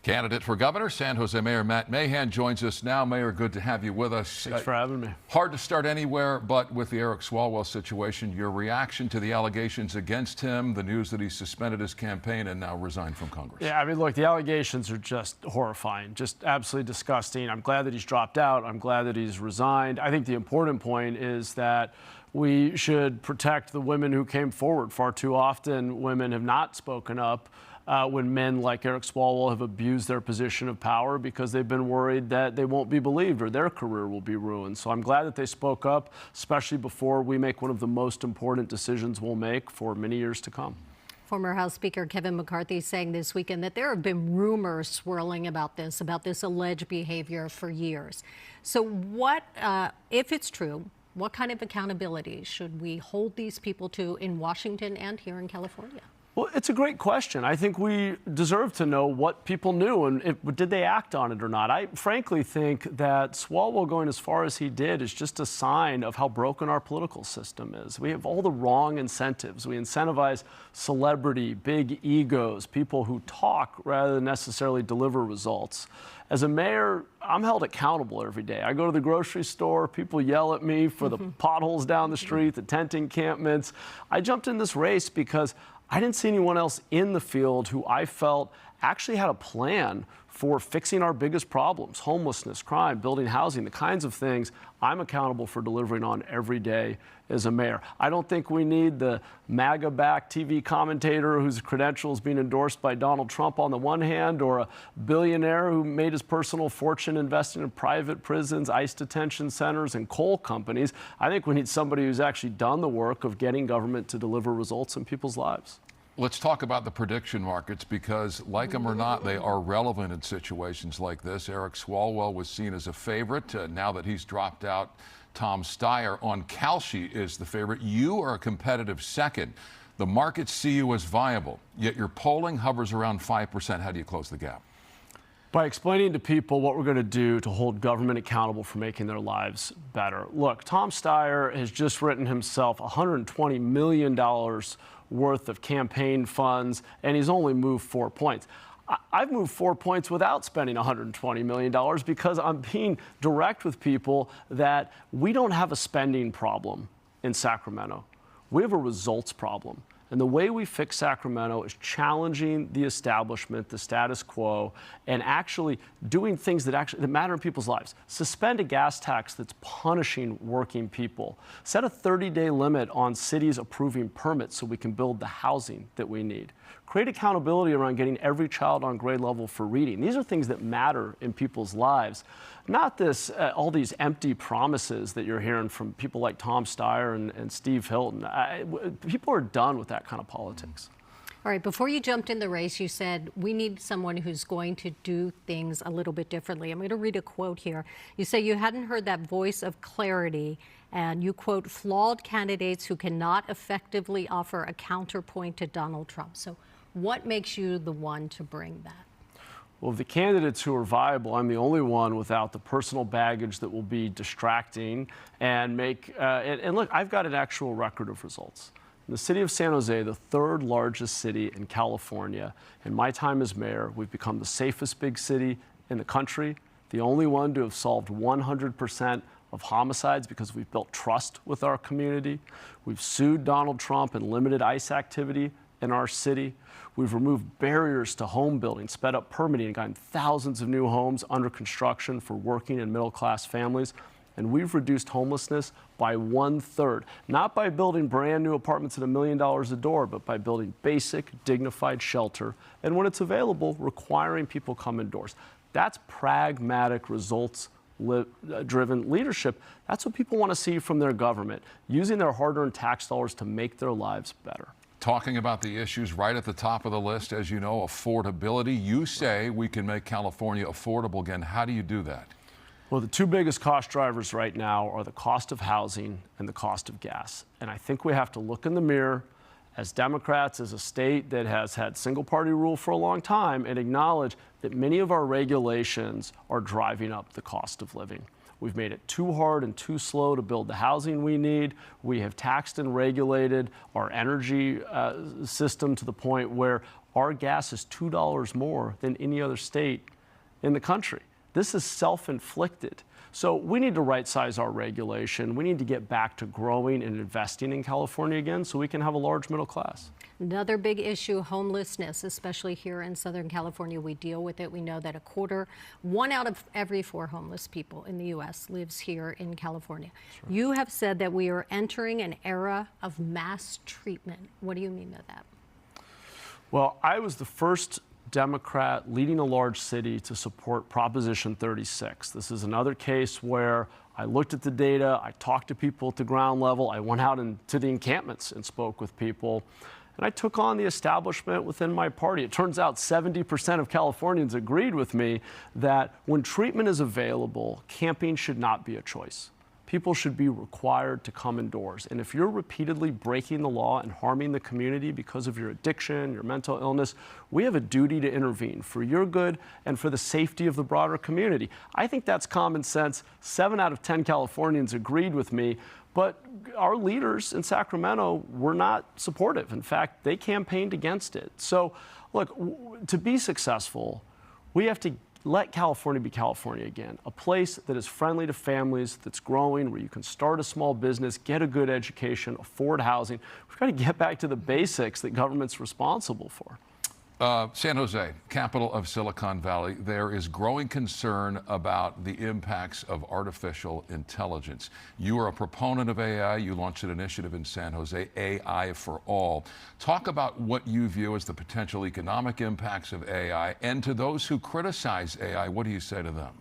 Candidate for governor, San Jose Mayor Matt Mahan joins us now. Mayor, good to have you with us. Thanks for having me. Hard to start anywhere, but with the Eric Swalwell situation, your reaction to the allegations against him, the news that he suspended his campaign and now resigned from Congress. Yeah, I mean, look, the allegations are just horrifying, just absolutely disgusting. I'm glad that he's dropped out. I'm glad that he's resigned. I think the important point is that we should protect the women who came forward. Far too often, women have not spoken up when men like Eric Swalwell have abused their position of power because they've been worried that they won't be believed or their career will be ruined. So I'm glad that they spoke up, especially before we make one of the most important decisions we'll make for many years to come. Former House Speaker Kevin McCarthy saying this weekend that there have been rumors swirling about this alleged behavior for years. So what, if it's true, what kind of accountability should we hold these people to in Washington and here in California? Well, it's a great question. I think we deserve to know what people knew and did they act on it or not. I frankly think that Swalwell going as far as he did is just a sign of how broken our political system is. We have all the wrong incentives. We incentivize celebrity, big egos, people who talk rather than necessarily deliver results. As a mayor, I'm held accountable every day. I go to the grocery store, people yell at me for the potholes down the street, the tent encampments. I jumped in this race because I didn't see anyone else in the field who I felt actually had a plan for fixing our biggest problems: homelessness, crime, building housing, the kinds of things I'm accountable for delivering on every day as a mayor. I don't think we need the MAGA-backed TV commentator whose credentials being endorsed by Donald Trump on the one hand, or a billionaire who made his personal fortune investing in private prisons, ICE detention centers, and coal companies. I think we need somebody who's actually done the work of getting government to deliver results in people's lives. Let's talk about the prediction markets because, like them or not, they are relevant in situations like this. Eric Swalwell was seen as a favorite. Now that he's dropped out, Tom Steyer on Kalshi is the favorite. You are a competitive second. The markets see you as viable, yet your polling hovers around 5%. How do you close the gap? By explaining to people what we're going to do to hold government accountable for making their lives better. Look, Tom Steyer has just written himself $120 million worth of campaign funds, and he's only moved 4 points. I've moved 4 points without spending $120 million because I'm being direct with people that we don't have a spending problem in Sacramento. We have a results problem. And the way we fix Sacramento is challenging the establishment, the status quo, and actually doing things that matter in people's lives. Suspend a gas tax that's punishing working people. Set a 30-day limit on cities approving permits so we can build the housing that we need. Create accountability around getting every child on grade level for reading. These are things that matter in people's lives. Not all these empty promises that you're hearing from people like Tom Steyer and Steve Hilton. People are done with that kind of politics. All right, before you jumped in the race, you said we need someone who's going to do things a little bit differently. I'm going to read a quote here. You say you hadn't heard that voice of clarity, and you quote, flawed candidates who cannot effectively offer a counterpoint to Donald Trump. So what makes you the one to bring that? Well, of the candidates who are viable, I'm the only one without the personal baggage that will be distracting and and look, I've got an actual record of results. In the city of San Jose, the third largest city in California, in my time as mayor, we've become the safest big city in the country, the only one to have solved 100% of homicides because we've built trust with our community. We've sued Donald Trump and limited ICE activity in our city. We've removed barriers to home building, sped up permitting, and gotten thousands of new homes under construction for working and middle-class families. And we've reduced homelessness by 1/3, not by building brand new apartments at $1 million a door, but by building basic, dignified shelter. And when it's available, requiring people come indoors. That's pragmatic, results-driven leadership. That's what people want to see from their government, using their hard-earned tax dollars to make their lives better. Talking about the issues right at the top of the list, as you know, affordability. You say we can make California affordable again. How do you do that? Well, the two biggest cost drivers right now are the cost of housing and the cost of gas. And I think we have to look in the mirror as Democrats, as a state that has had single-party rule for a long time, and acknowledge that many of our regulations are driving up the cost of living. We've made it too hard and too slow to build the housing we need. We have taxed and regulated our energy system to the point where our gas is $2 more than any other state in the country. This is self-inflicted. So we need to right-size our regulation. We need to get back to growing and investing in California again so we can have a large middle class. Another big issue, homelessness, especially here in Southern California. We deal with it. We know that one out of every 4 homeless people in the U.S. lives here in California. Right. You have said that we are entering an era of mass treatment. What do you mean by that? Well, I was the first Democrat leading a large city to support Proposition 36. This is another case where I looked at the data, I talked to people at the ground level, I went out into the encampments and spoke with people, and I took on the establishment within my party. It turns out 70% of Californians agreed with me that when treatment is available, camping should not be a choice. People should be required to come indoors. And if you're repeatedly breaking the law and harming the community because of your addiction, your mental illness, we have a duty to intervene for your good and for the safety of the broader community. I think that's common sense. 7 out of 10 Californians agreed with me, but our leaders in Sacramento were not supportive. In fact, they campaigned against it. So, look, to be successful, we have to let California be California again, a place that is friendly to families, that's growing, where you can start a small business, get a good education, afford housing. We've got to get back to the basics that government's responsible for. San Jose, capital of Silicon Valley, there is growing concern about the impacts of artificial intelligence. You are a proponent of AI. You launched an initiative in San Jose, AI for All. Talk about what you view as the potential economic impacts of AI, and to those who criticize AI, what do you say to them?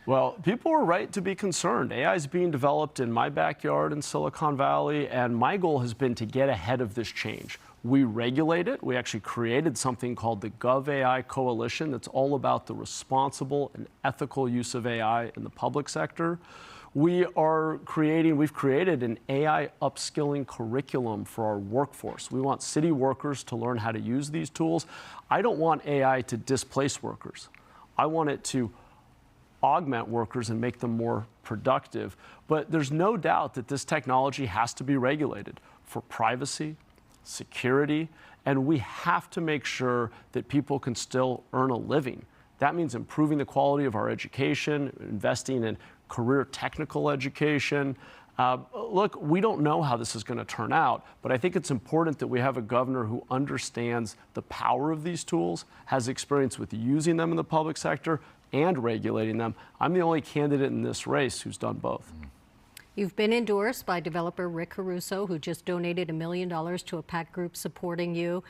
Well, people are right to be concerned. AI is being developed in my backyard in Silicon Valley, and my goal has been to get ahead of this change. We regulate it. We actually created something called the GovAI Coalition that's all about the responsible and ethical use of AI in the public sector. We've created an AI upskilling curriculum for our workforce. We want city workers to learn how to use these tools. I don't want AI to displace workers. I want it to augment workers and make them more productive. But there's no doubt that this technology has to be regulated for privacy, security, and we have to make sure that people can still earn a living. That means improving the quality of our education, investing in career technical education. Look, we don't know how this is going to turn out, but I think it's important that we have a governor who understands the power of these tools, has experience with using them in the public sector and regulating them. I'm the only candidate in this race who's done both. You've been endorsed by developer Rick Caruso, who just donated $1 million to a PAC group supporting you.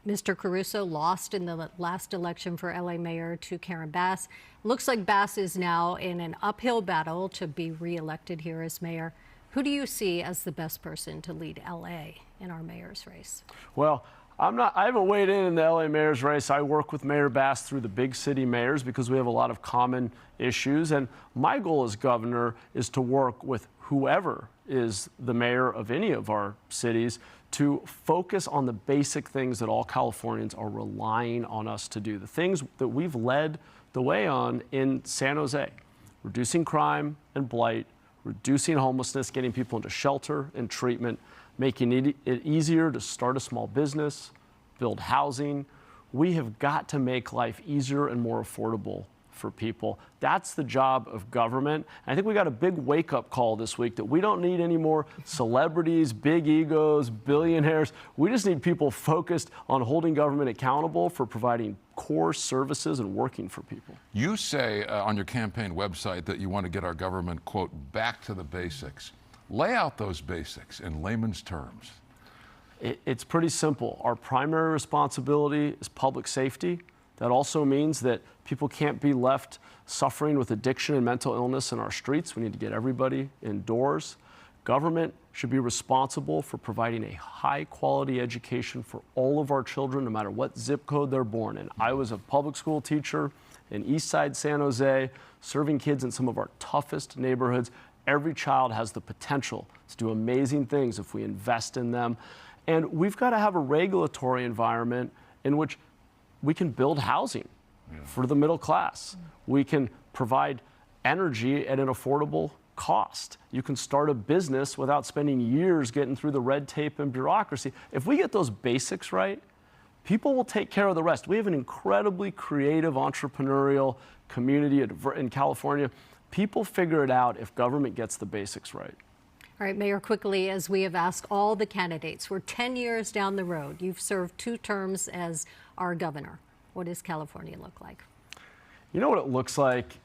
Mr. Caruso lost in the last election for LA mayor to Karen Bass. Looks like Bass is now in an uphill battle to be reelected here as mayor. Who do you see as the best person to lead LA in our mayor's race? Well, I haven't weighed in the LA mayor's race. I work with Mayor Bass through the big city mayors because we have a lot of common issues. And my goal as governor is to work with whoever is the mayor of any of our cities to focus on the basic things that all Californians are relying on us to do, the things that we've led the way on in San Jose: reducing crime and blight, reducing homelessness, getting people into shelter and treatment, making it easier to start a small business, build housing. We have got to make life easier and more affordable for people. That's the job of government. And I think we got a big wake-up call this week that we don't need any more celebrities, big egos, billionaires. We just need people focused on holding government accountable for providing core services and working for people. You say on your campaign website that you want to get our government, quote, back to the basics. Lay out those basics in layman's terms. It's pretty simple. Our primary responsibility is public safety. That also means that people can't be left suffering with addiction and mental illness in our streets. We need to get everybody indoors. Government should be responsible for providing a high-quality education for all of our children, no matter what zip code they're born in. I was a public school teacher in East Side San Jose, serving kids in some of our toughest neighborhoods. Every child has the potential to do amazing things if we invest in them. And we've got to have a regulatory environment in which we can build housing for the middle class. We can provide energy at an affordable cost. You can start a business without spending years getting through the red tape and bureaucracy. If we get those basics right, people will take care of the rest. We have an incredibly creative entrepreneurial community in California. People figure it out if government gets the basics right. All right, Mayor, quickly, as we have asked all the candidates, we're 10 years down the road. You've served 2 terms as our governor. What does California look like? You know what it looks like?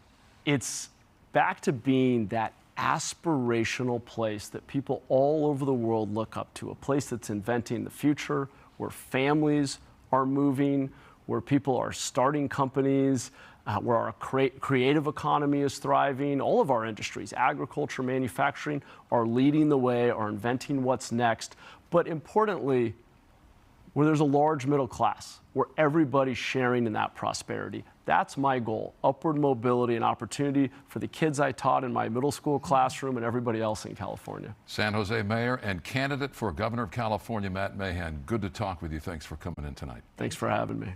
It's back to being that aspirational place that people all over the world look up to, a place that's inventing the future, where families are moving, where people are starting companies, where our creative economy is thriving. All of our industries, agriculture, manufacturing, are leading the way, are inventing what's next. But importantly, where there's a large middle class, where everybody's sharing in that prosperity. That's my goal, upward mobility and opportunity for the kids I taught in my middle school classroom and everybody else in California. San Jose Mayor and candidate for Governor of California, Matt Mahan. Good to talk with you. Thanks for coming in tonight. Thanks for having me.